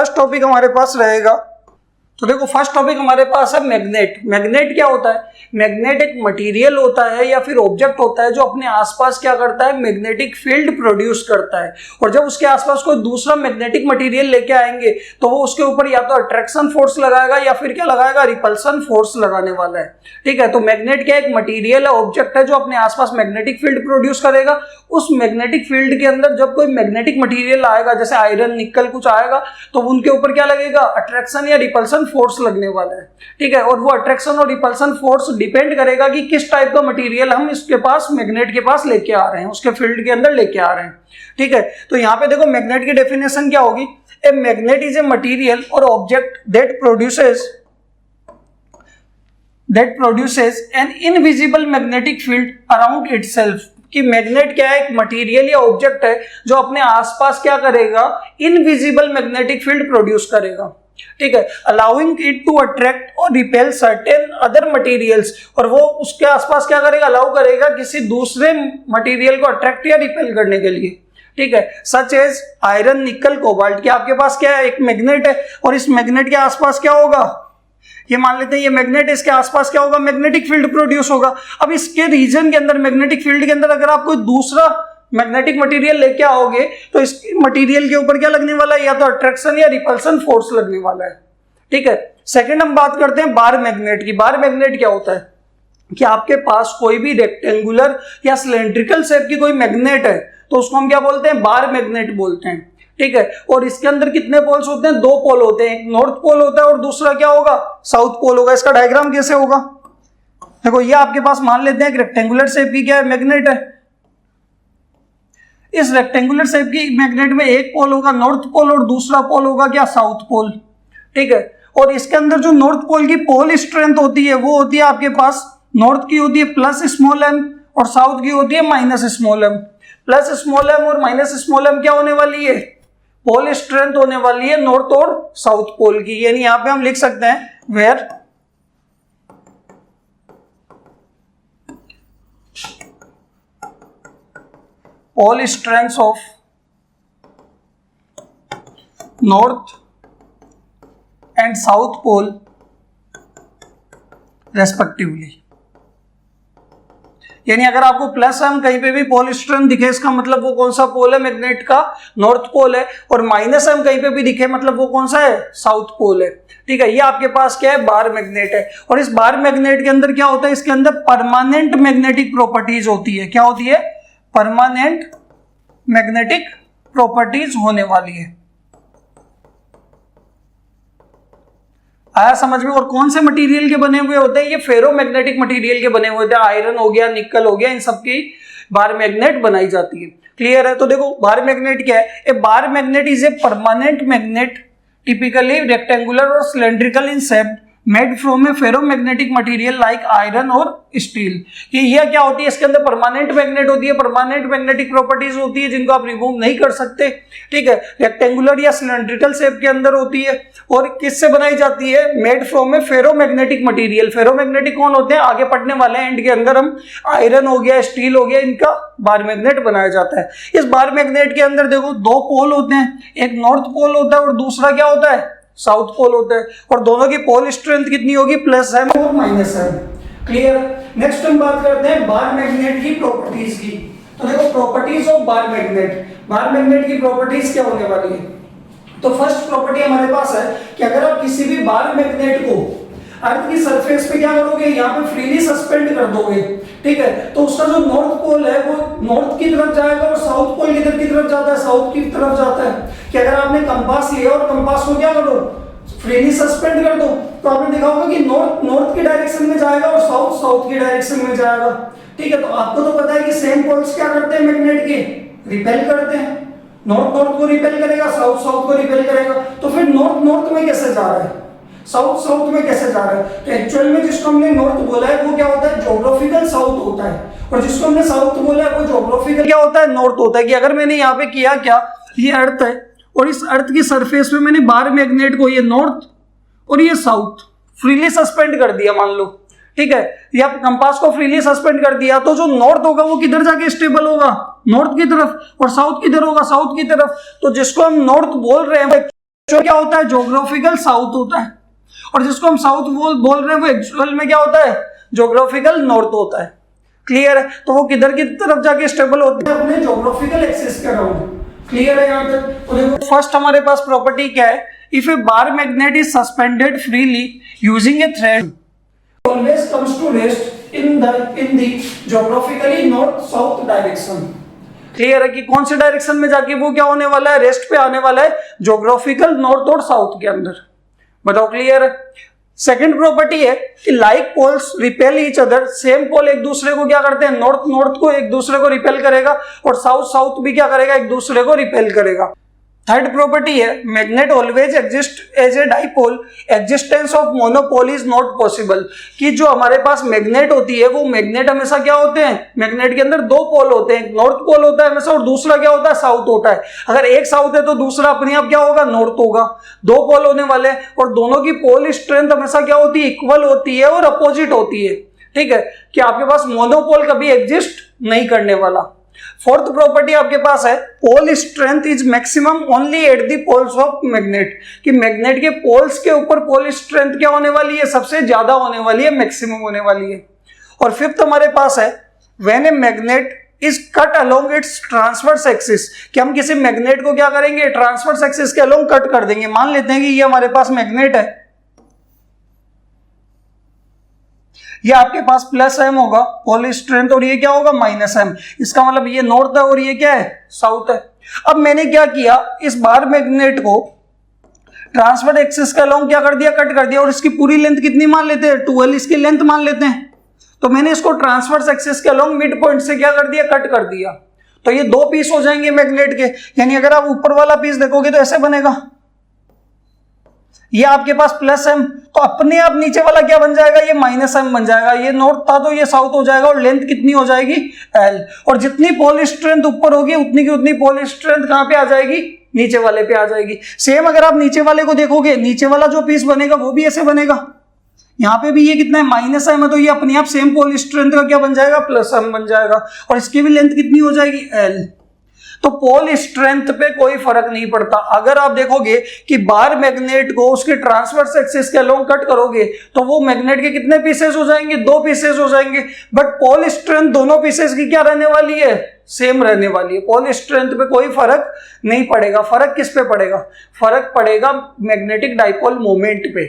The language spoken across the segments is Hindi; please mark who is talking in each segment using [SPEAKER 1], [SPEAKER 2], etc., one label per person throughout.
[SPEAKER 1] फर्स्ट टॉपिक हमारे पास रहेगा, तो देखो फर्स्ट टॉपिक हमारे पास है मैग्नेट। मैग्नेट क्या होता है? मैग्नेट एक मटेरियल होता है या फिर ऑब्जेक्ट होता है जो अपने आसपास क्या करता है, मैग्नेटिक फील्ड प्रोड्यूस करता है। और जब उसके आसपास कोई दूसरा मैग्नेटिक मटेरियल लेके आएंगे तो वो उसके ऊपर या तो अट्रैक्शन फोर्स लगाएगा या फिर क्या लगाएगा, रिपल्सन फोर्स लगाने वाला है। ठीक है, तो मैग्नेट क्या एक मटेरियल है, ऑब्जेक्ट है जो अपने आसपास मैग्नेटिक फील्ड प्रोड्यूस करेगा। उस मैग्नेटिक फील्ड के अंदर जब कोई मैग्नेटिक मटेरियल आएगा, जैसे आयरन, निकल कुछ आएगा, तो उनके ऊपर क्या लगेगा, अट्रैक्शन या रिपल्सन फोर्स लगने वाला है। ठीक है, और वो अट्रैक्शन और रिपल्सन फोर्स डिपेंड करेगा कि किस टाइप का मटेरियल हम इसके पास, मैग्नेट के पास लेके आ रहे हैं, उसके फील्ड के अंदर लेके आ रहे हैं। ठीक है, तो यहाँ पे देखो मैग्नेट की डेफिनेशन क्या होगी, a magnet is a material और object that produces an invisible magnetic field around itself. कि मैग्नेट क्या है, एक मटेरियल या ऑब्जेक्ट है जो अपने आसपास क्या करेगा, इनविजिबल मैग्नेटिक फील्ड प्रोड्यूस करेगा। ठीक है, अलाउइंग इट टू अट्रैक्ट और रिपेल सर्टेन अदर मटेरियल्स, और वो उसके आसपास क्या करेगा, अलाउ करेगा किसी दूसरे मटेरियल को अट्रैक्ट या रिपेल करने के लिए। ठीक है, सच एज आयरन, निकल, कोबाल्ट। कि आपके पास क्या है, एक मैग्नेट है और इस मैग्नेट के आसपास क्या होगा, ये मान लेते हैं ये मैग्नेट, इसके आसपास क्या होगा, मैग्नेटिक फील्ड प्रोड्यूस होगा। अब इसके रीजन के अंदर, मैग्नेटिक फील्ड के अंदर अगर आप कोई दूसरा मैग्नेटिक मटेरियल लेके आओगे तो इस मटेरियल के ऊपर क्या लगने वाला है, या तो अट्रैक्शन या रिपल्सन फोर्स लगने वाला है। ठीक है, सेकंड हम बात करते हैं बार मैग्नेट की। बार मैग्नेट क्या होता है कि आपके पास कोई भी रेक्टेंगुलर या सिलेंड्रिकल शेप की कोई मैग्नेट है तो उसको हम क्या बोलते हैं, बार मैग्नेट बोलते हैं। ठीक है, और इसके अंदर कितने पोल्स होते हैं, 2 पोल होते हैं, एक नॉर्थ पोल होता है और दूसरा क्या होगा, साउथ पोल होगा। इसका डायग्राम कैसे होगा, देखो ये आपके पास मान लेते हैं एक रेक्टेंगुलर शेप की क्या है, मैग्नेट है। इस रेक्टेंगुलर शेप की मैग्नेट में एक पोल होगा नॉर्थ पोल और दूसरा पोल होगा क्या, साउथ पोल। ठीक है, और इसके अंदर जो नॉर्थ पोल की पोल स्ट्रेंथ होती है वो होती है आपके पास, नॉर्थ की होती है प्लस स्मॉल एम और साउथ की होती है minus small M. Plus small M और माइनस स्मॉल एम क्या होने वाली है, पोल स्ट्रेंथ होने वाली है नॉर्थ और साउथ पोल की। यानी यहां पे हम लिख सकते हैं where pole strength of north and south pole respectively. यानी अगर आपको प्लस एम कहीं पे भी पोल स्ट्रेंथ दिखे, इसका मतलब वो कौन सा पोल है, मैग्नेट का नॉर्थ पोल है। और माइनस एम कहीं पे भी दिखे, मतलब वो कौन सा है, साउथ पोल है। ठीक है, ये आपके पास क्या है, बार मैग्नेट है। और इस बार मैग्नेट के अंदर क्या होता है, इसके अंदर परमानेंट मैग्नेटिक प्रॉपर्टीज होती है। क्या होती है, परमानेंट मैग्नेटिक प्रॉपर्टीज होने वाली है। आया समझ में। और कौन से मटेरियल के बने हुए होते हैं, ये फेरोमैग्नेटिक मटेरियल के बने हुए होते हैं। आयरन हो गया, निकल हो गया, इन सब की बार मैग्नेट बनाई जाती है। क्लियर है। तो देखो बार मैग्नेट क्या है, a bar magnet is a permanent magnet typically rectangular और cylindrical in shape made from a ferromagnetic material like iron और स्टील। कि यह क्या होती है, इसके अंदर परमानेंट मैग्नेट होती है, परमानेंट मैग्नेटिक प्रॉपर्टीज होती है जिनको आप रिमूव नहीं कर सकते। ठीक है, रेक्टेंगुलर या सिलेंड्रिकल शेप के अंदर होती है और किससे बनाई जाती है, made from a ferromagnetic material. Ferromagnetic कौन होते हैं, आगे पढ़ने वाले हैं एंड के अंदर हम, आयरन हो गया, स्टील हो गया, इनका बार मैग्नेट बनाया जाता है। इस बार मैग्नेट के अंदर देखो 2 पोल होते हैं, एक नॉर्थ पोल होता है और दूसरा क्या होता है, साउथ पोल होता है। और दोनों की पोल स्ट्रेंथ कितनी होगी, प्लस एम और माइनस एम। क्लियर। नेक्स्ट हम बात करते हैं बार मैग्नेट की प्रॉपर्टीज की। तो देखो properties of bar magnet, bar magnet की प्रॉपर्टीज क्या होने वाली है। तो फर्स्ट प्रॉपर्टी हमारे पास है कि अगर आप किसी भी बार मैग्नेट को अर्थ की सरफेस पे क्या करोगे, यहाँ पे फ्रीली सस्पेंड कर दोगे। ठीक है, तो उसका जो नॉर्थ पोल है वो नॉर्थ की तरफ जाएगा और साउथ पोल किधर की तरफ जाता है, साउथ की तरफ जाता है। कि अगर आपने कंपास लिया और कंपास को क्या करो, फ्रीली सस्पेंड कर दो, तो आपने देखा होगा कि नॉर्थ नॉर्थ की डायरेक्शन में जाएगा और साउथ साउथ की डायरेक्शन में जाएगा। ठीक है, तो आपको तो पता है कि सेम पोल्स क्या करते हैं मैग्नेट के, रिपेल करते हैं। नॉर्थ नॉर्थ को रिपेल करेगा, साउथ साउथ को रिपेल करेगा। तो फिर नॉर्थ नॉर्थ में कैसे जा रहा है, साउथ साउथ में कैसे जा रहा है। तो एक्चुअल में जिसको हमने नॉर्थ बोला है वो क्या होता है, ज्योग्राफिकल साउथ होता है, और जिसको हमने साउथ बोला है वो ज्योग्राफिकल क्या होता है, नॉर्थ होता है। कि अगर मैंने यहाँ पे किया क्या, ये अर्थ है और इस अर्थ की सरफेस पे मैंने बार मैग्नेट को ये नॉर्थ और ये साउथ फ्रीली सस्पेंड कर दिया मान लो। ठीक है, या कंपास को फ्रीली सस्पेंड कर दिया, तो जो नॉर्थ होगा वो किधर जाके स्टेबल होगा, नॉर्थ की तरफ, और साउथ किधर होगा, साउथ की तरफ। तो जिसको हम नॉर्थ बोल रहे हैं जो क्या होता है ज्योग्राफिकल साउथ होता है, और जिसको हम साउथ बोल रहे हैं वो एक्चुअल में क्या होता है ज्योग्राफिकल नॉर्थ होता है। क्लियर है? तो वो किधर की तरफ जाके स्टेबल होते हैं अपने ज्योग्राफिकल एक्सिस के अराउंड। क्लियर है यहाँ तक? तो देखो फर्स्ट हमारे पास प्रॉपर्टी क्या है, if a bar magnet is suspended freely using a thread always comes to rest in the geographically north south direction. Clear है कि कौन से डायरेक्शन में जाके वो क्या होने वाला है, रेस्ट पे आने वाला है, ज्योग्राफिकल नॉर्थ और साउथ के अंदर। बताओ क्लियर है? सेकंड प्रॉपर्टी है कि like poles repel each other, same pole एक दूसरे को क्या करते हैं, नॉर्थ नॉर्थ को एक दूसरे को रिपेल करेगा और साउथ साउथ भी क्या करेगा, एक दूसरे को रिपेल करेगा। थर्ड प्रॉपर्टी है magnet always exist as a dipole, existence of monopole is not possible, कि जो हमारे पास मैग्नेट होती है वो मैग्नेट हमेशा क्या होते हैं, मैग्नेट के अंदर दो पोल होते हैं, नॉर्थ पोल होता है हमेशा और दूसरा क्या होता है, साउथ होता है। अगर एक साउथ है तो दूसरा अपने आप क्या होगा, नॉर्थ होगा। दो पोल होने वाले हैं और दोनों की पोल स्ट्रेंथ हमेशा क्या होती है, इक्वल होती है और अपोजिट होती है। ठीक है, कि आपके पास मोनोपोल कभी एग्जिस्ट नहीं करने वाला। फोर्थ प्रॉपर्टी आपके पास है pole strength is maximum only at the poles of magnet, कि मैग्नेट के पोल्स के ऊपर पोल स्ट्रेंथ क्या होने वाली है, सबसे ज्यादा होने वाली है, मैक्सिमम होने वाली है। और फिफ्थ हमारे पास है when a magnet is cut along its transverse axis, कि हम किसी मैग्नेट को क्या करेंगे, ट्रांसवर्स एक्सिस के अलोंग कट कर देंगे। मान लेते हैं कि ये हमारे पास मैग्नेट है, ये आपके पास प्लस एम होगा पोल स्ट्रेंथ और ये क्या होगा माइनस एम, इसका मतलब ये नॉर्थ है और ये क्या है, साउथ है। अब मैंने क्या किया, इस बार मैग्नेट को ट्रांसवर्स एक्सिस के अलोंग क्या कर दिया, कट कर दिया, और इसकी पूरी लेंथ कितनी मान लेते हैं, 12 इसकी लेंथ मान लेते हैं। तो मैंने इसको ट्रांसवर्स एक्सिस के अलोंग मिड पॉइंट से क्या कर दिया, कट कर दिया। तो ये दो पीस हो जाएंगे मैग्नेट के, यानी अगर आप ऊपर वाला पीस देखोगे तो ऐसे बनेगा, ये आपके पास प्लस एम, तो अपने आप नीचे वाला क्या बन जाएगा, ये माइनस एम बन जाएगा। ये नॉर्थ था तो ये साउथ हो जाएगा और लेंथ कितनी हो जाएगी, एल। और जितनी पोल स्ट्रेंथ ऊपर होगी उतनी की उतनी पोल स्ट्रेंथ कहां पे आ जाएगी, नीचे वाले पे आ जाएगी। सेम अगर आप नीचे वाले को देखोगे, नीचे वाला जो पीस बनेगा वो भी ऐसे बनेगा। यहाँ पे भी ये कितना है, माइनस एम है, तो ये अपने आप सेम पोल स्ट्रेंथ का क्या बन जाएगा, प्लस एम बन जाएगा। और इसकी भी लेंथ कितनी हो जाएगी, एल। तो पोल स्ट्रेंथ पे कोई फर्क नहीं पड़ता। अगर आप देखोगे कि बार मैग्नेट को उसके ट्रांसवर्स एक्सिस के अलोंग कट करोगे तो वो मैग्नेट के कितने पीसेस हो जाएंगे, दो पीसेस हो जाएंगे, बट पोल स्ट्रेंथ दोनों पीसेस की क्या रहने वाली है, सेम रहने वाली है। पोल स्ट्रेंथ पे कोई फर्क नहीं पड़ेगा। फर्क किस पे पड़ेगा, फर्क पड़ेगा मैग्नेटिक डाइपोल मोमेंट पे।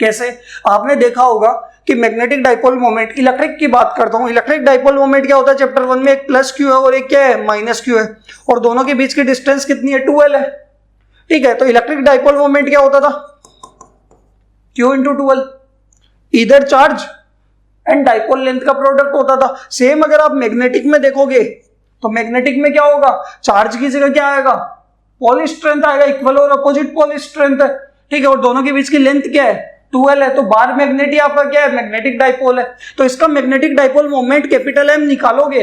[SPEAKER 1] कैसे, आपने देखा होगा कि मैग्नेटिक डाइपोल मोमेंट, इलेक्ट्रिक की बात करता हूं, इलेक्ट्रिक डाइपोल मोमेंट क्या होता है, चैप्टर 1 में एक प्लस क्यू है और एक क्या है, माइनस क्यू है, और दोनों के बीच की डिस्टेंस कितनी है, 2l है। ठीक है, तो इलेक्ट्रिक डाइपोल मोमेंट क्या होता था, q इंटू 2l, इधर चार्ज एंड डाइपोल लेंथ का प्रोडक्ट होता था। सेम अगर आप मैग्नेटिक में देखोगे तो मैग्नेटिक में क्या होगा, चार्ज की जगह क्या आएगा, पोल स्ट्रेंथ आएगा, इक्वल और अपोजिट पोल स्ट्रेंथ है। ठीक है, और दोनों के बीच की लेंथ क्या है, 2l है। तो बार मैग्नेट आपका क्या है, मैग्नेटिक डाइपोल है। तो इसका magnetic dipole moment capital M निकालोगे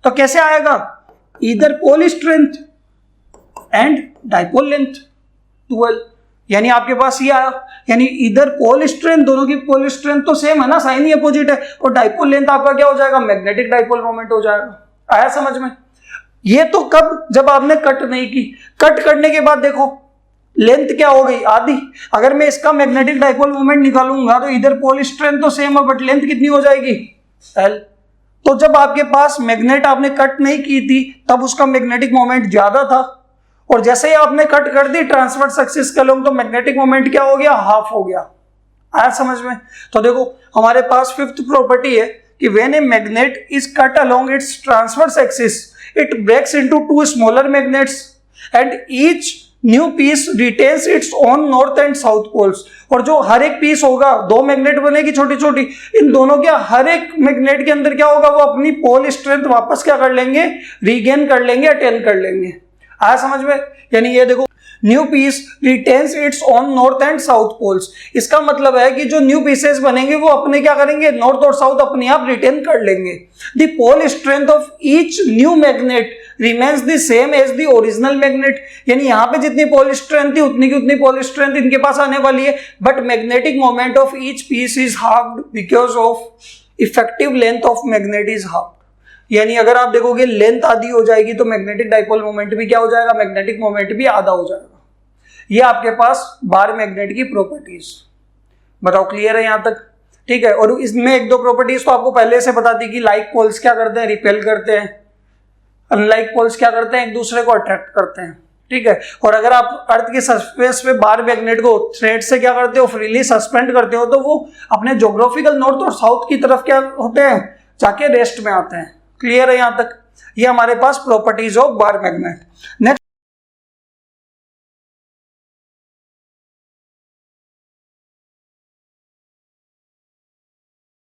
[SPEAKER 1] तो कैसे आएगा, इधर pole strength and dipole length 2l, यानी आपके पास ये आया, यानी इधर पोल स्ट्रेंथ, दोनों की पोल स्ट्रेंथ तो सेम है ना, साइन ही अपोजिट है, और डाइपोल लेंथ आपका क्या हो जाएगा, मैग्नेटिक डाइपोल मोमेंट हो जाएगा। आया समझ में? ये तो कब, जब आपने कट नहीं की। कट करने के बाद देखो लेंथ क्या हो गई, आधी। अगर मैं इसका मैग्नेटिक डाइपोल मोमेंट निकालूंगा तो इधर पोल स्ट्रेंथ तो सेम है, बट लेंथ कितनी हो जाएगी, एल। तो जब आपके पास मैग्नेट आपने कट नहीं की थी तब उसका मैग्नेटिक मोमेंट ज्यादा था, और जैसे ही आपने कट कर दी ट्रांसवर्स एक्सिस के अलोंग तो मैग्नेटिक मोमेंट क्या हो गया, हाफ हो गया। आया समझ में? तो देखो हमारे पास फिफ्थ प्रॉपर्टी है कि when a magnet is cut along its transverse axis it breaks into two smaller magnets and each new piece retains its own north and south poles. और जो हर एक पीस होगा, दो मैग्नेट बनेगी छोटी छोटी, इन दोनों के हर एक मैग्नेट के अंदर क्या होगा, वो अपनी पोल स्ट्रेंथ वापस क्या कर लेंगे, रीगेन कर लेंगे, अटेन कर लेंगे। आया समझ में? यानी ये देखो, new piece retains its on north and south poles, इसका मतलब है कि जो न्यू पीसेस बनेंगे वो अपने क्या करेंगे, नॉर्थ और साउथ अपने आप रिटेन कर लेंगे। The pole strength of each new magnet remains the same as the original magnet, यानी यहाँ पे जितनी पोल स्ट्रेंथ थी उतनी की उतनी पोल स्ट्रेंथ इनके पास आने वाली है, but magnetic moment of each piece is halved because of effective length of magnet is halved. यानी अगर आप देखोगे लेंथ आधी हो जाएगी तो मैग्नेटिक डाइपोल मोमेंट भी क्या हो जाएगा, मैग्नेटिक मोमेंट भी आधा हो जाएगा। ये आपके पास बार मैग्नेट की प्रॉपर्टीज। बताओ क्लियर है यहां तक? ठीक है। और इसमें एक दो प्रॉपर्टीज तो आपको पहले से बता दी कि लाइक पोल्स क्या करते हैं, रिपेल करते हैं, अनलाइक पोल्स क्या करते हैं, एक दूसरे को अट्रैक्ट करते हैं। ठीक है। और अगर आप अर्थ की सरफेस पे बार मैग्नेट को थ्रेड से क्या करते हो, फ्रीली सस्पेंड करते हो, तो वो अपने ज्योग्राफिकल नॉर्थ और साउथ की तरफ क्या होते हैं, जाके रेस्ट में आते हैं। क्लियर है यहां तक? ये हमारे पास properties of bar magnet. Next